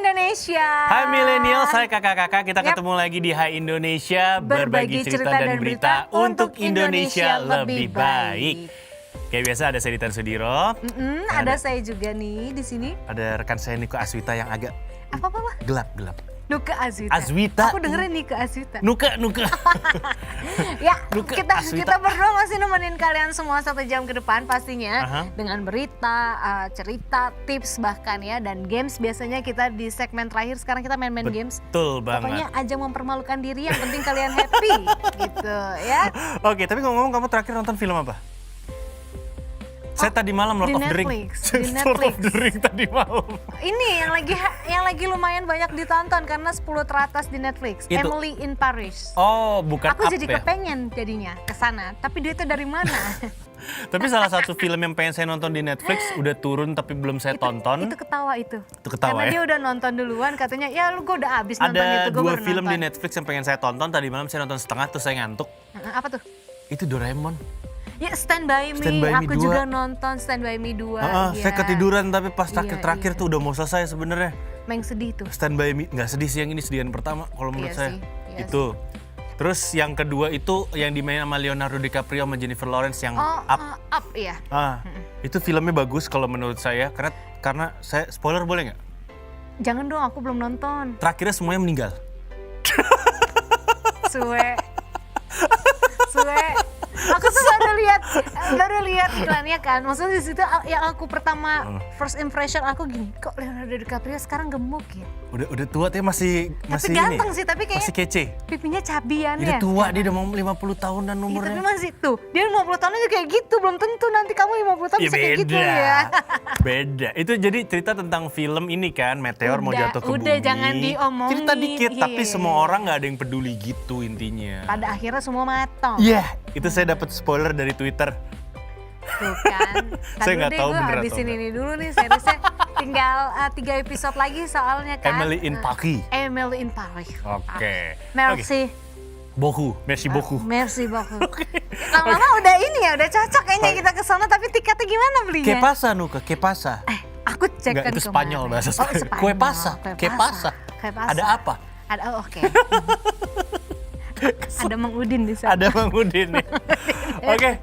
Indonesia. Hai milenial, saya kakak-kakak. Kita ketemu lagi di Hai Indonesia, berbagi cerita dan berita untuk Indonesia lebih baik. Kayak biasa ada saya Ditan Sudiro. Ada saya juga nih di sini. Ada rekan saya Niko Aswita yang agak Apa? gelap. Nuka Aswita. Aswita. Aku dengerin Nika Aswita. Nuka. Ya, Nuka kita Aswita. berdua masih nemenin kalian semua 1 jam ke depan pastinya. Dengan berita, cerita, tips bahkan ya. Dan games biasanya kita di segmen terakhir sekarang kita main-main games. Betul banget. Pokoknya ajang mempermalukan diri, yang penting kalian happy gitu ya. Oke, tapi ngomong-ngomong kamu terakhir nonton film apa? Saya tadi malam Lord of the Ring. Di Netflix. Lord of the Ring tadi malam. Ini yang lagi lumayan banyak ditonton karena 10 teratas di Netflix. Itu. Emily in Paris. Oh, bukan Aku Up jadi ya? kepengen jadinya ke sana, tapi duitnya dari mana? Tapi salah satu film yang pengen saya nonton di Netflix udah turun tapi belum saya tonton. Itu ketawa itu. Itu ketawa Karena ya? dia udah nonton duluan, katanya ya lu gue udah abis nonton itu. Ada Gue 2 baru film nonton. di Netflix yang pengen saya tonton. Tadi malam saya nonton setengah terus saya ngantuk. Apa tuh? Itu Doraemon. Ya Stand By Me, Stand By Me aku 2. juga nonton Stand By Me 2. Saya ketiduran tapi pas Iya, terakhir iya. tuh udah mau selesai sebenarnya. Main sedih tuh. Stand By Me, nggak sedih sih yang ini, sedihan pertama kalau menurut Iya saya. sih, iya Itu. Terus yang kedua itu yang dimainin sama Leonardo DiCaprio sama Jennifer Lawrence yang Up. Up iya. Itu filmnya bagus kalau menurut saya karena saya spoiler boleh nggak? Jangan dong, aku belum nonton. Terakhirnya semuanya meninggal. Suwe. Aku tuh baru lihat iklannya kan. Maksudnya di situ yang aku pertama first impression aku gini, kok Leonardo DiCaprio sekarang gemuk ya? Udah tua tapi masih Tapi ini. ganteng sih, tapi kayaknya Masih kece. pipinya cabian Dia ya. udah tua, dia udah mau 50 tahunan Iya, umurnya. tapi masih tuh, dia 50 tahun aja kayak gitu, belum tentu nanti kamu 50 tahun bisa kayak gitu ya. Beda. Itu jadi cerita tentang film ini kan, meteor mau jatuh ke bumi. Udah, jangan diomongin. Cerita dikit, tapi Iya. semua orang nggak ada yang peduli gitu intinya. Pada akhirnya semua matang. Iya, itu saya dapat spoiler dari Twitter. Tuh kan. Saya nggak tahu gue bener atau habisin enggak. ini dulu nih seriesnya. Tinggal 3 episode lagi soalnya kan. Emily in Paris. Emily in Paris. Oke. Merci. Merci beaucoup. Merci beaucoup. Lama-lama udah ini ya, udah cocok kayaknya kita ke sana, tapi tiketnya gimana belinya? Que pasa, Nuka? Que pasa? Aku cek Enggak, kan itu Spanyol, kemarin. bahasa Oh, Spanyol. Spanyol. Kue pasa. Kue Que pasa. Kue pasa. Ada apa? Oke. Ada Mang Udin di sana. Ada Bang Udin ya. Oke,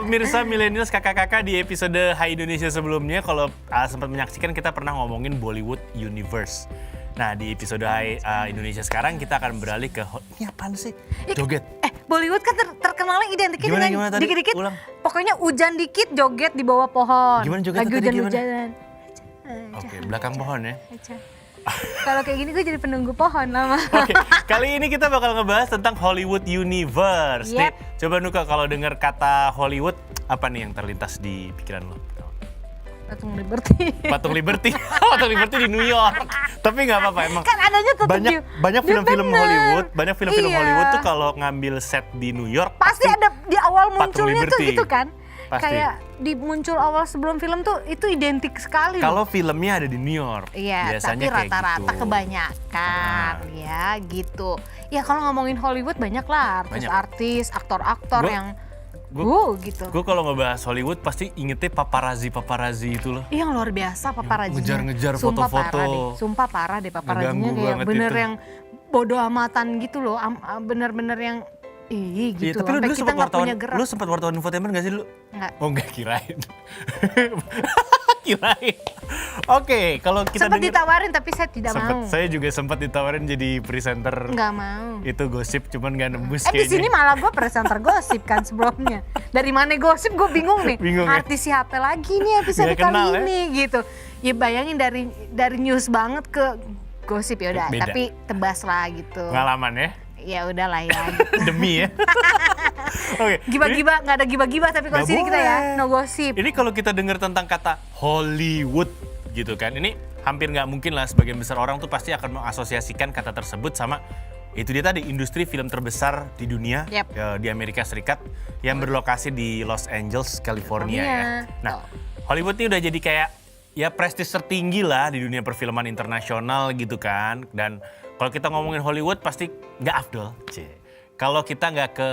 mirsa milenials kakak-kakak, di episode Hai Indonesia sebelumnya kalau sempat menyaksikan kita pernah ngomongin Bollywood Universe. Nah, di episode Hai Indonesia sekarang kita akan beralih ke ini apaan sih? Joget. Bollywood kan terkenalnya identiknya Gimana, dengan gimana tadi? dikit-dikit. Ulang. Pokoknya hujan dikit joget di bawah pohon. Gimana jogetnya Lagi tadi, gimana? hujan-hujanan. Oke, belakang pohon ya. Kalau kayak gini gue jadi penunggu pohon lama. Oke, kali ini kita bakal ngebahas tentang Hollywood Universe. Nih, coba Nuka kalau dengar kata Hollywood, apa nih yang terlintas di pikiran lo? Patung Liberty. Patung Liberty. Patung Liberty di New York. Tapi nggak apa-apa emang. Kan adanya tuh Banyak film-film bener. Hollywood, banyak film-film Iya. Hollywood tuh kalau ngambil set di New York Pasti ada di awal Patung munculnya tuh Liberty. gitu kan. Pasti. Kayak di muncul awal sebelum film tuh itu identik sekali loh. Kalau filmnya ada di New York. Iya, biasanya tapi kayak rata-rata gitu. kebanyakan ya gitu. Ya kalau ngomongin Hollywood banyak lah Banyak. artis-artis, aktor-aktor Gua- yang gitu. Gue kalau ngebahas Hollywood pasti ingetnya paparazzi itu loh. Iya, yang luar biasa paparazinya. Ngejar-ngejar Sumpah foto-foto. parah deh. Sumpah parah deh paparazinya, Ngeganggu kayak banget bener itu. yang bodoh amatan gitu loh. Bener-bener yang gitu. Iya, tapi lu Sampai dulu kita sempat nggak wartawan, punya gerak. lu sempat wartawan infotainment gak sih dulu? Nggak. Oh enggak, kirain. Kirain. Oke, kalau kita Sempat denger- ditawarin tapi saya tidak mau. Saya juga sempat ditawarin jadi presenter. Nggak mau. Itu gosip cuman gak nembus Di kayaknya. sini malah gue presenter gosip kan sebelumnya. Dari mana gosip gue bingung nih. Bingung ya? Artis siapa lagi nih episode Nggak kali kenal ya? ini gitu. Ya bayangin dari news banget ke gosip ya udah. Beda. Tapi tebas lah gitu. Pengalaman ya. Ya udahlah ya. Gitu. Demi ya. Oke. Giba-giba nggak ada giba-giba tapi kalau Nggak sini kita ya boleh. no gosip. Ini kalau kita dengar tentang kata Hollywood gitu kan, ini hampir nggak mungkin lah sebagian besar orang tuh pasti akan mengasosiasikan kata tersebut sama itu dia tadi, industri film terbesar di dunia. Yep. Di Amerika Serikat yang berlokasi di Los Angeles, California ya. Nah, Hollywood ini udah jadi kayak ya prestis tertinggi lah di dunia perfilman internasional gitu kan. Dan kalau kita ngomongin Hollywood pasti nggak afdol. Kalau kita nggak ke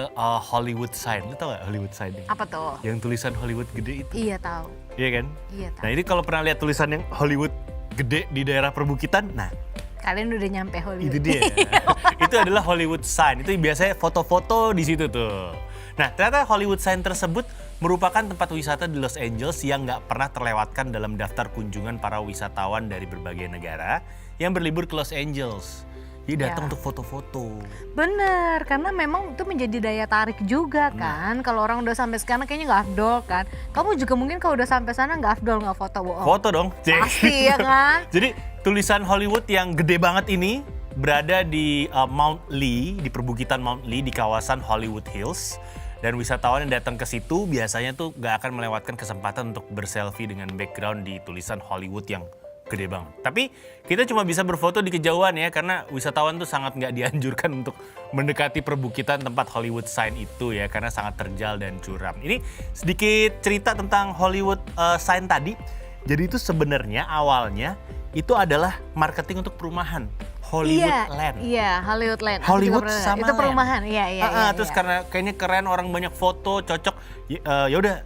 Hollywood sign, lu tau gak Hollywood sign? Apa tuh? Yang tulisan Hollywood gede itu. Iya tahu. Iya kan? Iya tahu. Nah ini kalau pernah lihat tulisan yang Hollywood gede di daerah perbukitan, nah Kalian udah nyampe Hollywood. Itu dia. Itu adalah Hollywood Sign. Itu biasanya foto-foto di situ tuh. Nah, ternyata Hollywood Sign tersebut merupakan tempat wisata di Los Angeles yang nggak pernah terlewatkan dalam daftar kunjungan para wisatawan dari berbagai negara yang berlibur ke Los Angeles. Jadi datang untuk foto-foto. Bener, karena memang itu menjadi daya tarik juga kan. Kalau orang udah sampai sana kayaknya nggak afdol kan. Kamu juga mungkin kalau udah sampai sana nggak afdol nggak foto, bohong. Foto dong, cek. Pasti ya kan. Jadi tulisan Hollywood yang gede banget ini berada di Mount Lee, di perbukitan Mount Lee di kawasan Hollywood Hills. Dan wisatawan yang datang ke situ biasanya tuh gak akan melewatkan kesempatan untuk berselfie dengan background di tulisan Hollywood yang gede banget. Tapi kita cuma bisa berfoto di kejauhan ya, karena wisatawan tuh sangat gak dianjurkan untuk mendekati perbukitan tempat Hollywood Sign itu ya, karena sangat terjal dan curam. Ini sedikit cerita tentang Hollywood Sign tadi. Jadi itu sebenarnya awalnya itu adalah marketing untuk perumahan. Hollywood Land. Iya, Hollywood Land. Hollywood sama itu perumahan. Iya. Terus karena kayaknya keren, orang banyak foto, cocok. Ya udah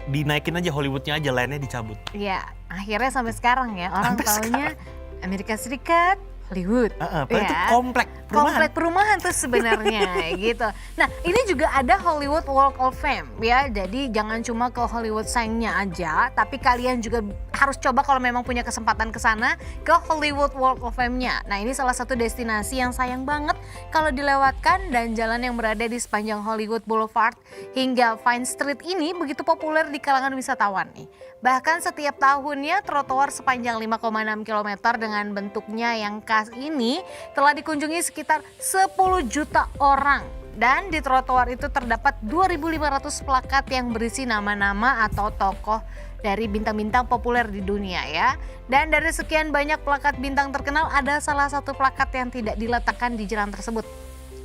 dinaikin aja Hollywoodnya aja, landnya dicabut. Iya, akhirnya sampai sekarang ya orang taunya Amerika Serikat, Hollywood. Padahal itu komplek perumahan. Komplek perumahan tuh sebenarnya gitu. Nah, ini juga ada Hollywood Walk of Fame ya. Jadi jangan cuma ke Hollywood Sign-nya aja, tapi kalian juga harus coba kalau memang punya kesempatan ke sana ke Hollywood Walk of Fame-nya. Nah, ini salah satu destinasi yang sayang banget kalau dilewatkan, dan jalan yang berada di sepanjang Hollywood Boulevard hingga Vine Street ini begitu populer di kalangan wisatawan nih. Bahkan setiap tahunnya trotoar sepanjang 5,6 km dengan bentuknya yang khas ini telah dikunjungi sekitar 10 juta orang. Dan di trotoar itu terdapat 2.500 plakat yang berisi nama-nama atau tokoh dari bintang-bintang populer di dunia ya. Dan dari sekian banyak plakat bintang terkenal, ada salah satu plakat yang tidak diletakkan di jalan tersebut.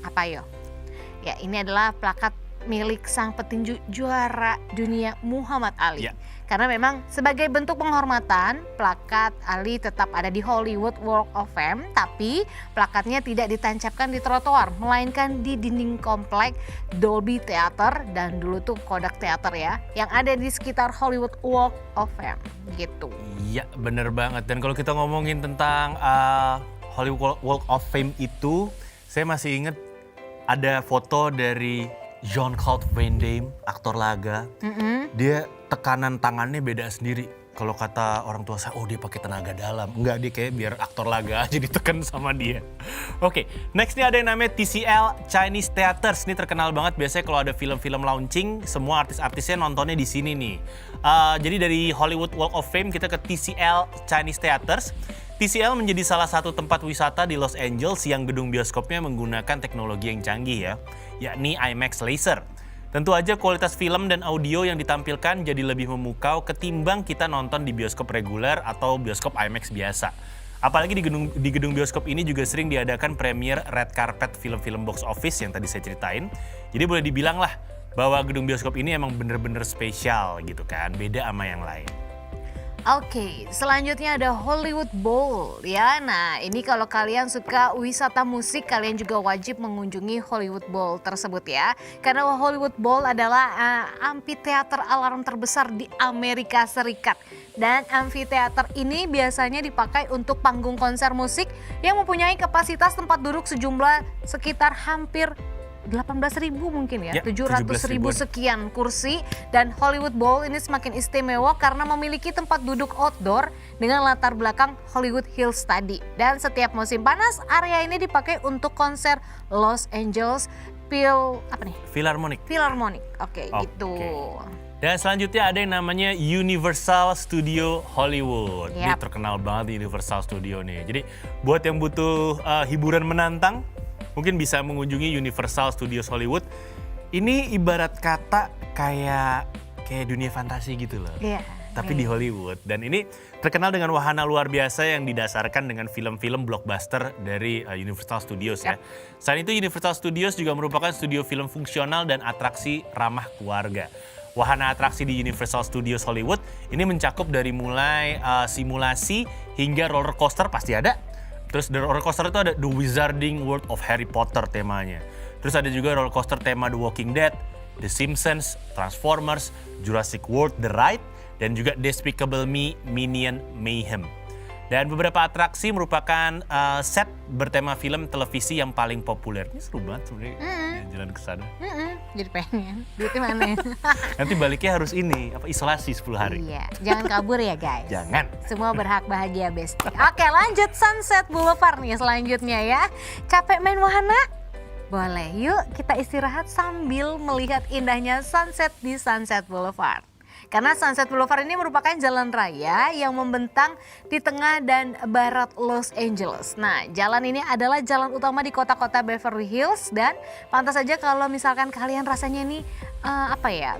Apa yo? Ya, ini adalah plakat milik sang petinju juara dunia Muhammad Ali. Ya. Karena memang sebagai bentuk penghormatan, plakat Ali tetap ada di Hollywood Walk of Fame, tapi plakatnya tidak ditancapkan di trotoar, melainkan di dinding komplek Dolby Theater dan dulu tuh Kodak Theater ya, yang ada di sekitar Hollywood Walk of Fame gitu. Iya, bener banget. Dan kalau kita ngomongin tentang Hollywood Walk of Fame itu, saya masih ingat ada foto dari Jean-Claude Van Damme, aktor laga. Dia tekanan tangannya beda sendiri. Kalau kata orang tua saya, oh dia pakai tenaga dalam. Enggak, dia kayak biar aktor laga aja ditekan sama dia. Oke, next nih ada yang namanya TCL Chinese Theaters. Ini terkenal banget, biasanya kalau ada film-film launching, semua artis-artisnya nontonnya di sini nih. Jadi dari Hollywood Walk of Fame kita ke TCL Chinese Theaters. TCL menjadi salah satu tempat wisata di Los Angeles yang gedung bioskopnya menggunakan teknologi yang canggih ya, yakni IMAX Laser. Tentu aja kualitas film dan audio yang ditampilkan jadi lebih memukau ketimbang kita nonton di bioskop reguler atau bioskop IMAX biasa. Apalagi di gedung bioskop ini juga sering diadakan premier red carpet film-film box office yang tadi saya ceritain. Jadi boleh dibilang lah bahwa gedung bioskop ini emang bener-bener spesial gitu kan, beda sama yang lain. Oke, selanjutnya ada Hollywood Bowl ya. Nah, ini kalau kalian suka wisata musik, kalian juga wajib mengunjungi Hollywood Bowl tersebut ya. Karena Hollywood Bowl adalah amphitheater alarm terbesar di Amerika Serikat. Dan amphitheater ini biasanya dipakai untuk panggung konser musik yang mempunyai kapasitas tempat duduk sejumlah sekitar hampir 18.000 mungkin ya, 700.000 sekian kursi. Dan Hollywood Bowl ini semakin istimewa karena memiliki tempat duduk outdoor dengan latar belakang Hollywood Hills tadi. Dan setiap musim panas, area ini dipakai untuk konser Los Angeles Philharmonic. Oke, gitu. Dan selanjutnya ada yang namanya Universal Studio Hollywood. Ini terkenal banget Universal Studio nih. Jadi buat yang butuh hiburan menantang, mungkin bisa mengunjungi Universal Studios Hollywood. Ini ibarat kata kayak dunia fantasi gitu loh. Tapi di Hollywood. Dan ini terkenal dengan wahana luar biasa yang didasarkan dengan film-film blockbuster dari Universal Studios ya. Selain itu Universal Studios juga merupakan studio film fungsional dan atraksi ramah keluarga. Wahana atraksi di Universal Studios Hollywood ini mencakup dari mulai simulasi hingga roller coaster pasti ada. Terus di roller coaster itu ada The Wizarding World of Harry Potter temanya. Terus ada juga roller coaster tema The Walking Dead, The Simpsons, Transformers, Jurassic World The Ride, dan juga Despicable Me Minion Mayhem. Dan beberapa atraksi merupakan set bertema film televisi yang paling populer. Ini seru banget sebenarnya jalan ke sana. Jadi pengen. Duitnya mana ya? Nanti baliknya harus isolasi 10 hari. Iya, jangan kabur ya guys. Jangan. Semua berhak bahagia besti. Oke, lanjut Sunset Boulevard nih selanjutnya ya. Capek main wahana? Boleh, yuk kita istirahat sambil melihat indahnya sunset di Sunset Boulevard. Karena Sunset Boulevard ini merupakan jalan raya yang membentang di tengah dan barat Los Angeles. Nah, jalan ini adalah jalan utama di kota-kota Beverly Hills dan pantas saja kalau misalkan kalian rasanya nih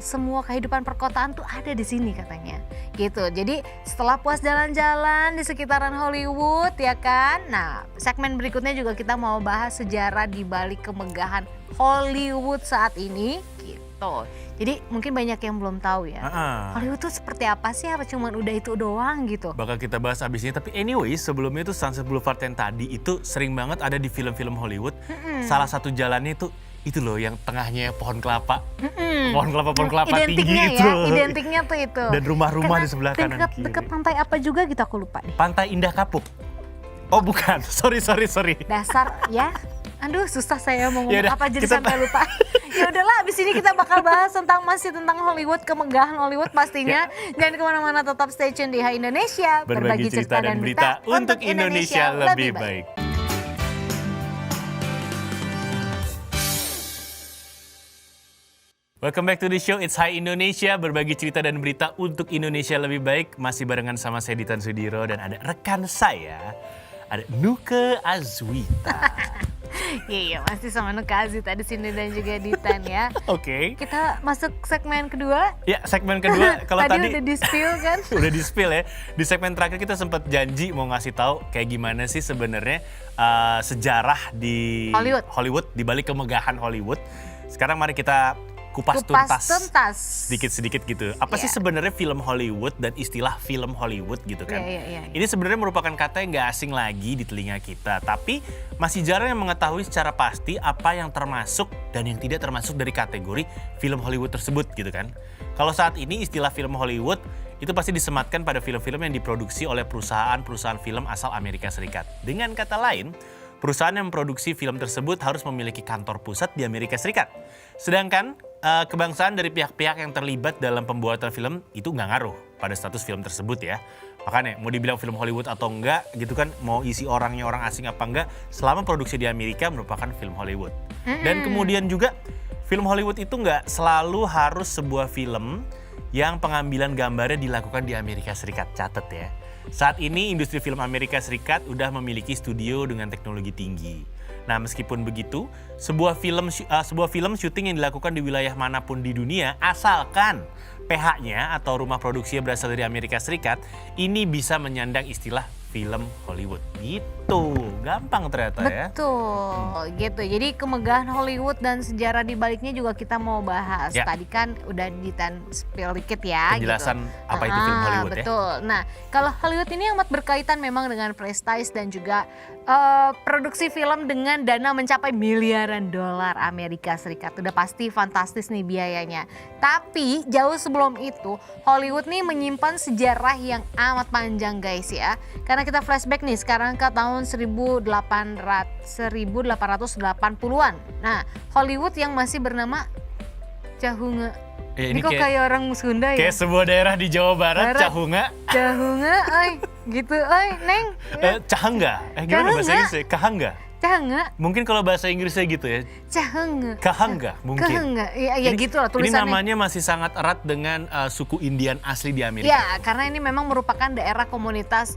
semua kehidupan perkotaan tuh ada di sini katanya. Gitu. Jadi setelah puas jalan-jalan di sekitaran Hollywood ya kan. Nah, segmen berikutnya juga kita mau bahas sejarah di balik kemegahan Hollywood saat ini gitu. Jadi mungkin banyak yang belum tahu ya. Hollywood tuh seperti apa sih? Apa cuman udah itu doang gitu? Bakal kita bahas abis ini. Tapi anyway, sebelumnya itu Sunset Boulevard yang tadi itu sering banget ada di film-film Hollywood. Salah satu jalannya itu loh yang tengahnya pohon kelapa. Pohon kelapa tinggi itu. Identiknya tuh itu. Dan rumah-rumah di sebelah kanan kiri. Dekat pantai apa juga gitu aku lupa nih. Pantai Indah Kapuk. Oh bukan, sorry. Dasar ya. Aduh susah saya mau ngomong Yaudah, apa jadi sampai lupa. Ya udahlah, abis ini kita bakal bahas tentang Hollywood, kemegahan Hollywood pastinya. Jangan kemana-mana, tetap stay tune di Hai Indonesia. Berbagi cerita dan berita untuk Indonesia lebih baik. Welcome back to the show, it's Hai Indonesia, berbagi cerita dan berita untuk Indonesia lebih baik. Masih barengan sama saya Ditan Sudiro dan ada rekan saya, ada Nuke Azwita. Iya, masih sama Nuka Azwita di sini dan juga Ditan ya. Oke. Kita masuk segmen kedua. Ya, segmen kedua. Kalau tadi udah di-spill kan? Udah di-spill ya. Di segmen terakhir kita sempat janji mau ngasih tahu kayak gimana sih sebenarnya sejarah di Hollywood di balik kemegahan Hollywood. Sekarang mari kita kupas tuntas sedikit-sedikit gitu. Apa sih sebenarnya film Hollywood dan istilah film Hollywood gitu kan? Ini sebenarnya merupakan kata yang gak asing lagi di telinga kita. Tapi masih jarang yang mengetahui secara pasti apa yang termasuk dan yang tidak termasuk dari kategori film Hollywood tersebut gitu kan. Kalau saat ini istilah film Hollywood itu pasti disematkan pada film-film yang diproduksi oleh perusahaan-perusahaan film asal Amerika Serikat. Dengan kata lain, perusahaan yang memproduksi film tersebut harus memiliki kantor pusat di Amerika Serikat. Sedangkan kebangsaan dari pihak-pihak yang terlibat dalam pembuatan film itu nggak ngaruh pada status film tersebut ya. Makanya mau dibilang film Hollywood atau enggak gitu kan, mau isi orangnya orang asing apa enggak, selama produksi di Amerika merupakan film Hollywood. Dan kemudian juga film Hollywood itu nggak selalu harus sebuah film yang pengambilan gambarnya dilakukan di Amerika Serikat. Catat ya. Saat ini industri film Amerika Serikat udah memiliki studio dengan teknologi tinggi. Nah, meskipun begitu, sebuah film syuting yang dilakukan di wilayah manapun di dunia, asalkan PH-nya atau rumah produksinya berasal dari Amerika Serikat, ini bisa menyandang istilah film Hollywood. Gitu, gampang ternyata ya. Betul, gitu. Jadi kemegahan Hollywood dan sejarah di baliknya juga kita mau bahas. Ya. Tadi kan udah spill dikit ya. Penjelasan gitu. apa itu film Hollywood ya. Betul. Nah, kalau Hollywood ini amat berkaitan memang dengan prestige dan juga produksi film dengan dana mencapai miliaran dolar Amerika Serikat. Udah pasti fantastis nih biayanya. Tapi jauh sebelum itu, Hollywood nih menyimpan sejarah yang amat panjang guys ya. Karena kita flashback nih sekarang ke tahun 1880-an. Nah, Hollywood yang masih bernama Cahunga. Ini kok kayak orang Sunda ya? Kayak sebuah daerah di Jawa Barat. Cahunga, oi, gitu, oi, Neng. Cahangga, gimana bahasa Inggrisnya? Kahangga. Cahangga. Mungkin kalau bahasa Inggrisnya gitu ya. Cahangga. Kahangga mungkin. Kahangga, ya gitu lah tulisannya. Ini namanya masih sangat erat dengan suku Indian asli di Amerika. Ya, karena ini memang merupakan daerah komunitas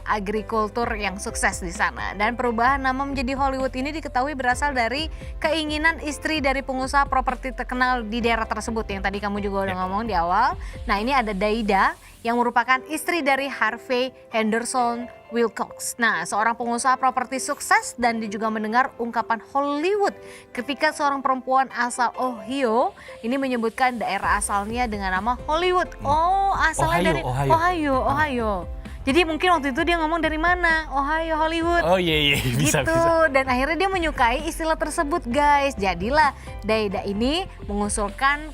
agrikultur yang sukses di sana. Dan perubahan nama menjadi Hollywood ini diketahui berasal dari keinginan istri dari pengusaha properti terkenal di daerah tersebut yang tadi kamu juga udah ngomong di awal. Nah, ini ada Daida yang merupakan istri dari Harvey Henderson Wilcox. Nah, seorang pengusaha properti sukses dan dia juga mendengar ungkapan Hollywood ketika seorang perempuan asal Ohio ini menyebutkan daerah asalnya dengan nama Hollywood. Oh, asalnya dari Ohio. Jadi mungkin waktu itu dia ngomong dari mana? Ohio, Hollywood. Oh iya, bisa. Dan akhirnya dia menyukai istilah tersebut guys. Jadilah Daida ini mengusulkan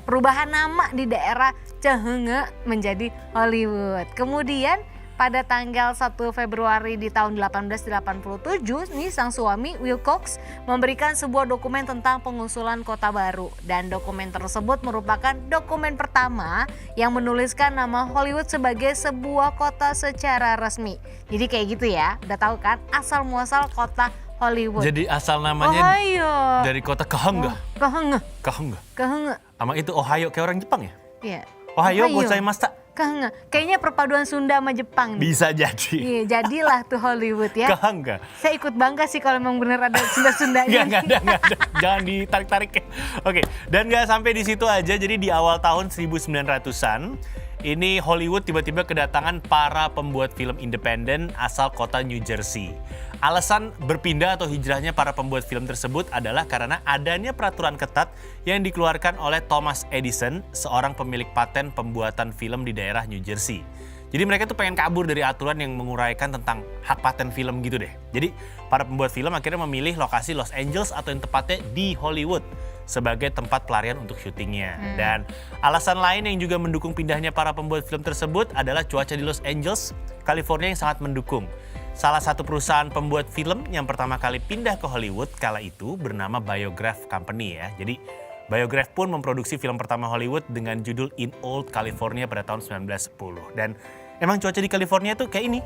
perubahan nama di daerah Cahunga menjadi Hollywood. Kemudian pada tanggal 1 Februari di tahun 1887 nih sang suami Wilcox memberikan sebuah dokumen tentang pengusulan kota baru, dan dokumen tersebut merupakan dokumen pertama yang menuliskan nama Hollywood sebagai sebuah kota secara resmi. Jadi kayak gitu ya, udah tahu kan asal muasal kota Hollywood. Jadi asal namanya Ohio. dari kota Kahanga. Kahanga. Kahanga. Kahanga. Sama itu Ohio kayak orang Jepang ya? Iya. Ohio gozaimashita. Kahanga. Kayaknya perpaduan Sunda sama Jepang nih. Bisa jadi. Iya, jadilah tuh Hollywood ya. Kahanga. Saya ikut bangga sih kalau memang bener ada Sunda-Sundanya. Nggak ada. Jangan ditarik-tarik. Oke, dan nggak sampai di situ aja. Jadi di awal tahun 1900-an, ini Hollywood tiba-tiba kedatangan para pembuat film independen asal kota New Jersey. Alasan berpindah atau hijrahnya para pembuat film tersebut adalah karena adanya peraturan ketat yang dikeluarkan oleh Thomas Edison, seorang pemilik paten pembuatan film di daerah New Jersey. Jadi mereka tuh pengen kabur dari aturan yang menguraikan tentang hak paten film gitu deh. Jadi para pembuat film akhirnya memilih lokasi Los Angeles atau yang tepatnya di Hollywood sebagai tempat pelarian untuk syutingnya. Dan alasan lain yang juga mendukung pindahnya para pembuat film tersebut adalah cuaca di Los Angeles, California yang sangat mendukung. Salah satu perusahaan pembuat film yang pertama kali pindah ke Hollywood kala itu bernama Biograph Company ya. Jadi Biograph pun memproduksi film pertama Hollywood dengan judul In Old California pada tahun 1910. Dan emang cuaca di California tuh kayak ini,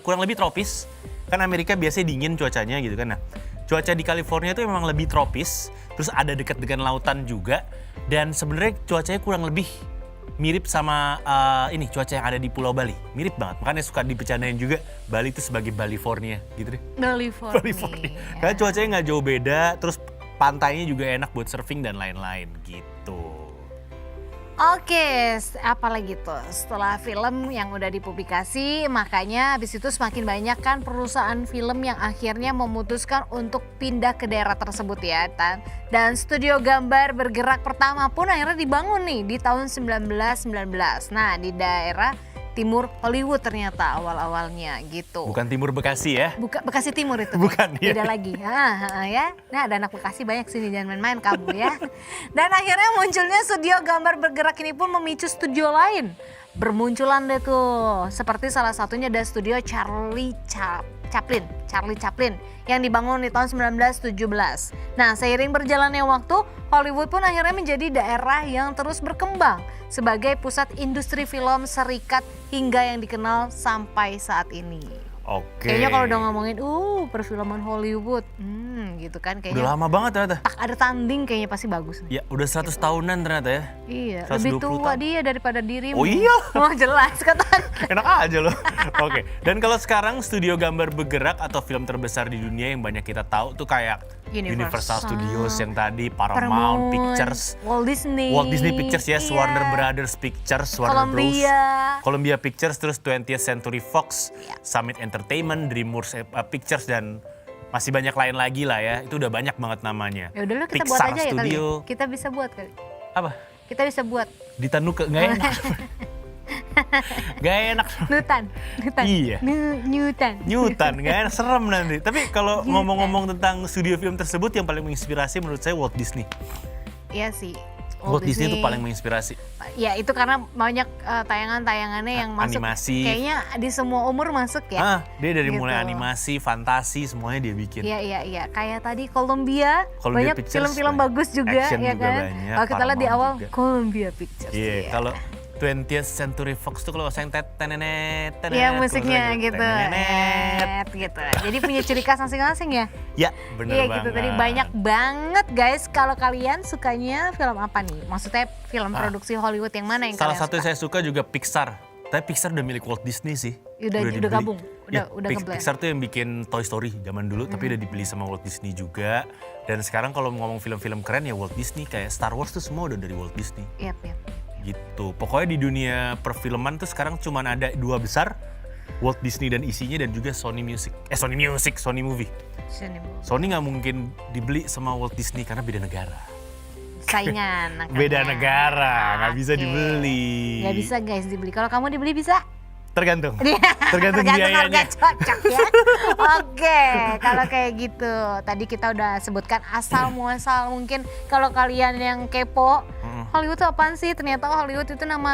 kurang lebih tropis. Kan Amerika biasanya dingin cuacanya gitu kan. Nah, cuaca di California tuh memang lebih tropis, terus ada dekat dengan lautan juga. Dan sebenarnya cuacanya kurang lebih mirip sama ini cuaca yang ada di Pulau Bali. Mirip banget, makanya suka dibercandain juga Bali itu sebagai Balifornia gitu deh. Balifornia. Karena cuacanya nggak jauh beda, terus pantainya juga enak buat surfing dan lain-lain gitu. Oke, apalagi tuh setelah film yang udah dipublikasi, makanya habis itu semakin banyak kan perusahaan film yang akhirnya memutuskan untuk pindah ke daerah tersebut ya. Dan studio gambar bergerak pertama pun akhirnya dibangun nih di tahun 1919. Nah, di daerah timur Hollywood ternyata awal-awalnya gitu. Bukan timur Bekasi ya? Bekasi Timur itu. Bukan ya. Beda lagi. Ya. Nah, ada anak Bekasi banyak sini, jangan main-main kamu ya. Dan akhirnya munculnya studio gambar bergerak ini pun memicu studio lain. Bermunculan deh tuh. Seperti salah satunya ada studio Charlie Chaplin yang dibangun di tahun 1917. Nah, seiring berjalannya waktu, Hollywood pun akhirnya menjadi daerah yang terus berkembang sebagai pusat industri film serikat hingga yang dikenal sampai saat ini. Oke. Kayaknya kalau udah ngomongin perfilman Hollywood, gitu kan kayaknya. Udah lama banget ternyata. Tak ada tanding kayaknya pasti bagus. Ya udah 100 tahunan ternyata ya. Iya, 120 lebih tua tahun. dia daripada dirimu. Oh iya. Oh jelas kata. Enak aja loh. Oke. Dan kalau sekarang studio gambar bergerak atau film terbesar di dunia yang banyak kita tahu tuh kayak Universal Studios yang tadi, Paramount Pictures, Walt Disney Pictures ya, iya. Warner Brothers Pictures, Warner Bros, Columbia Pictures, terus 20th Century Fox, iya. Summit Entertainment, DreamWorks Pictures dan masih banyak lain lagi lah ya. Itu udah banyak banget namanya. Ya udah lo kita Pixar buat aja Studio. ya kali. Kita bisa buat kali. Apa? Kita bisa buat. Ditanuh nggak enak. Gak enak. Nutan. Iya. Newton. Gak enak, serem nanti. Tapi kalau ngomong-ngomong tentang studio film tersebut yang paling menginspirasi menurut saya Walt Disney. Iya sih. Walt Disney itu paling menginspirasi. Ya itu karena banyak tayangan-tayangannya yang masuk. Animasi. Kayaknya di semua umur masuk ya. Dia dari Gitu. mulai animasi, fantasi, semuanya dia bikin. Iya. Kayak tadi Columbia banyak Pictures, film-film bagus juga action ya juga kan. banyak, Kalau kita lihat di Paramount awal juga. Columbia Pictures. Iya, kalau 20th Century Fox tuh kalau sayang tenenet. Iya musiknya gitu. Tenenet. Gitu. Jadi punya ciri khas masing-masing ya. Ya, bener Iya banget. gitu. Tadi banyak banget guys. Kalau kalian sukanya film apa nih? Maksudnya film produksi Hollywood yang mana yang Salah kalian satu yang suka? saya suka juga Pixar. Tapi Pixar udah milik Walt Disney sih. Udah dibeli. gabung. Ya, Udah ngeblend. Pixar tuh yang bikin Toy Story zaman dulu, tapi udah dibeli sama Walt Disney juga. Dan sekarang kalau ngomong film-film keren ya Walt Disney, kayak Star Wars tuh semua udah dari Walt Disney. Iya. Gitu. Pokoknya di dunia perfilman tuh sekarang cuma ada dua besar, Walt Disney dan isinya, dan juga Sony Movie. Sony nggak mungkin dibeli sama Walt Disney karena beda negara. Saingan. Beda negara, nggak bisa Oke. dibeli. Nggak bisa guys dibeli. Kalau kamu dibeli bisa? Tergantung Tergantung biayanya. harga cocok ya. Oke, kalau kayak gitu. Tadi kita udah sebutkan asal muasal, mungkin kalau kalian yang kepo Hollywood itu apaan sih? Ternyata Hollywood itu nama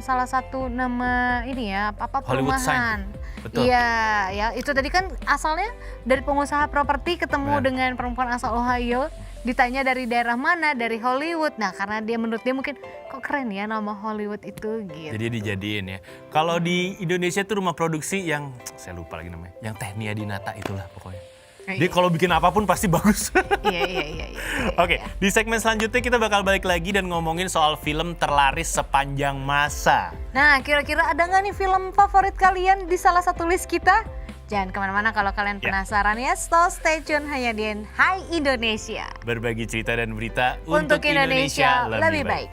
salah satu nama ini ya, apa Hollywood perumahan. sign. Betul. Iya, ya itu tadi kan asalnya dari pengusaha properti ketemu Benar. dengan perempuan asal Ohio, ditanya dari daerah mana, dari Hollywood. Nah, karena menurut dia mungkin kok keren ya nama Hollywood itu gitu. Jadi dijadiin ya. Kalau di Indonesia tuh rumah produksi yang saya lupa lagi namanya, yang Technia Dinata itulah pokoknya. Dia kalau bikin apapun pasti bagus. Iya. Oke, di segmen selanjutnya kita bakal balik lagi dan ngomongin soal film terlaris sepanjang masa. Nah, kira-kira ada nggak nih film favorit kalian di salah satu list kita? Jangan kemana-mana kalau kalian Ya. penasaran ya, so stay tune hanya di Hai Indonesia. Berbagi cerita dan berita Untuk Indonesia lebih baik.